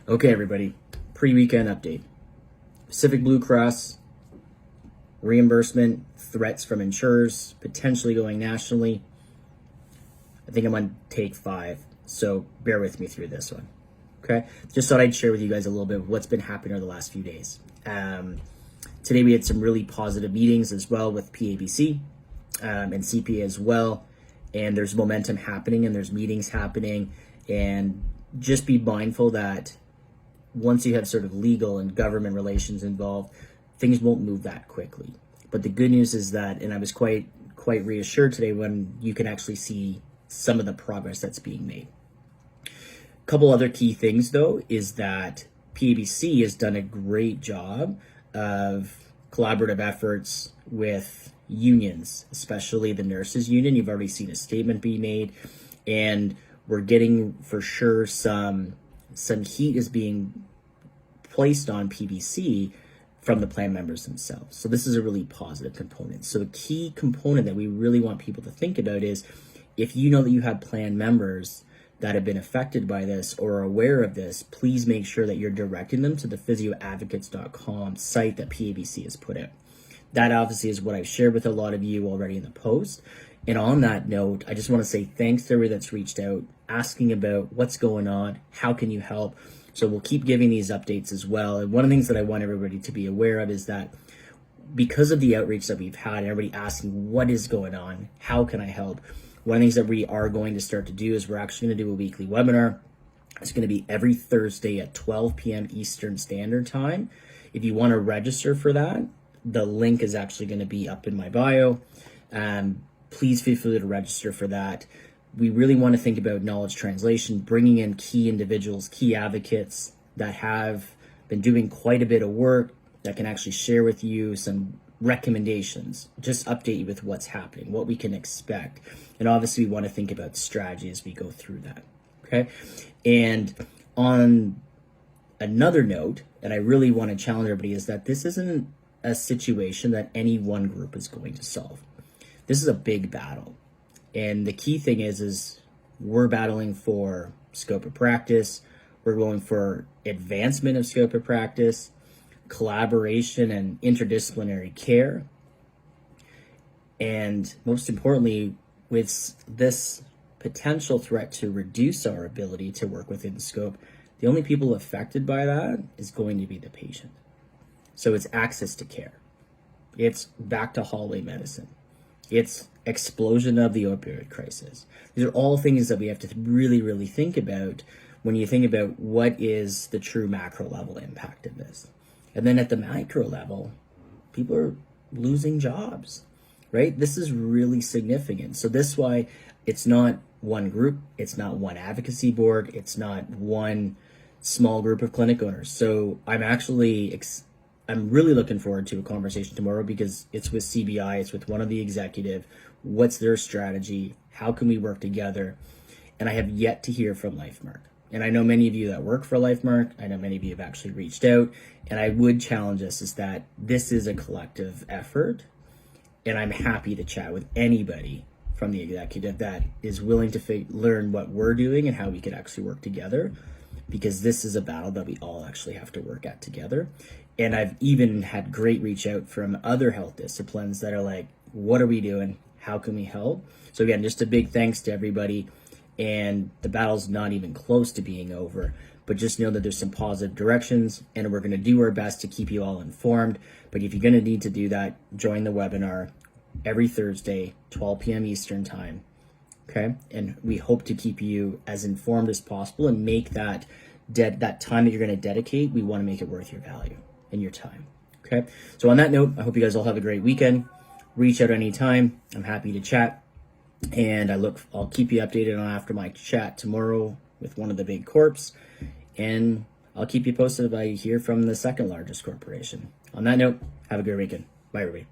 Okay, everybody, pre-weekend update. Pacific Blue Cross, reimbursement, threats from insurers, potentially going nationally. I think I'm on take 5, so bear with me through this one. Okay, just thought I'd share with you guys a little bit of what's been happening over the last few days. Today we had some really positive meetings as well with PABC and CPA as well, and there's momentum happening and there's meetings happening, and just be mindful that once you have sort of legal and government relations involved, things won't move that quickly. But the good news is that, and I was quite reassured today when you can actually see some of the progress that's being made. A couple other key things though is that PABC has done a great job of collaborative efforts with unions, especially the nurses union. You've already seen a statement be made, and we're getting for sure some heat is being placed on PBC from the plan members themselves. So this is a really positive component. So a key component that we really want people to think about is if you know that you have plan members that have been affected by this or are aware of this, please make sure that you're directing them to the physioadvocates.com site that PABC has put out. That obviously is what I've shared with a lot of you already in the post. And on that note, I just want to say thanks to everybody that's reached out, asking about what's going on, how can you help? So we'll keep giving these updates as well. And one of the things that I want everybody to be aware of is that because of the outreach that we've had, everybody asking what is going on, how can I help? One of the things that we are going to start to do is we're actually going to do a weekly webinar. It's going to be every Thursday at 12 p.m. Eastern Standard Time. If you want to register for that, the link is actually going to be up in my bio. Please feel free to register for that. We really want to think about knowledge translation, bringing in key individuals, key advocates that have been doing quite a bit of work that can actually share with you some recommendations, just update you with what's happening, what we can expect. And obviously we want to think about strategy as we go through that, okay? And on another note, and I really want to challenge everybody, is that this isn't a situation that any one group is going to solve. This is a big battle. And the key thing is we're battling for scope of practice. We're going for advancement of scope of practice, collaboration and interdisciplinary care. And most importantly, with this potential threat to reduce our ability to work within scope, the only people affected by that is going to be the patient. So it's access to care. It's back to hallway medicine. It's explosion of the opioid crisis. These are all things that we have to really, really think about when you think about what is the true macro level impact of this. And then at the micro level, people are losing jobs, right? This is really significant. So this is why it's not one group, it's not one advocacy board, it's not one small group of clinic owners. So I'm really looking forward to a conversation tomorrow because it's with CBI, it's with one of the executive. What's their strategy? How can we work together? And I have yet to hear from Lifemark. And I know many of you that work for Lifemark. I know many of you have actually reached out. And I would challenge us is that this is a collective effort. And I'm happy to chat with anybody from the executive that is willing to learn what we're doing and how we could actually work together. Because this is a battle that we all actually have to work at together. And I've even had great reach out from other health disciplines that are like, what are we doing? How can we help? So again, just a big thanks to everybody. And the battle's not even close to being over, but just know that there's some positive directions and we're going to do our best to keep you all informed. But if you're going to need to do that, join the webinar every Thursday, 12 p.m. Eastern time. Okay. And we hope to keep you as informed as possible and make that time that you're going to dedicate, we want to make it worth your value and your time. Okay. So on that note, I hope you guys all have a great weekend. Reach out anytime. I'm happy to chat. And I'll keep you updated on after my chat tomorrow with one of the big corps. And I'll keep you posted if I hear from the second largest corporation. On that note, have a great weekend. Bye, everybody.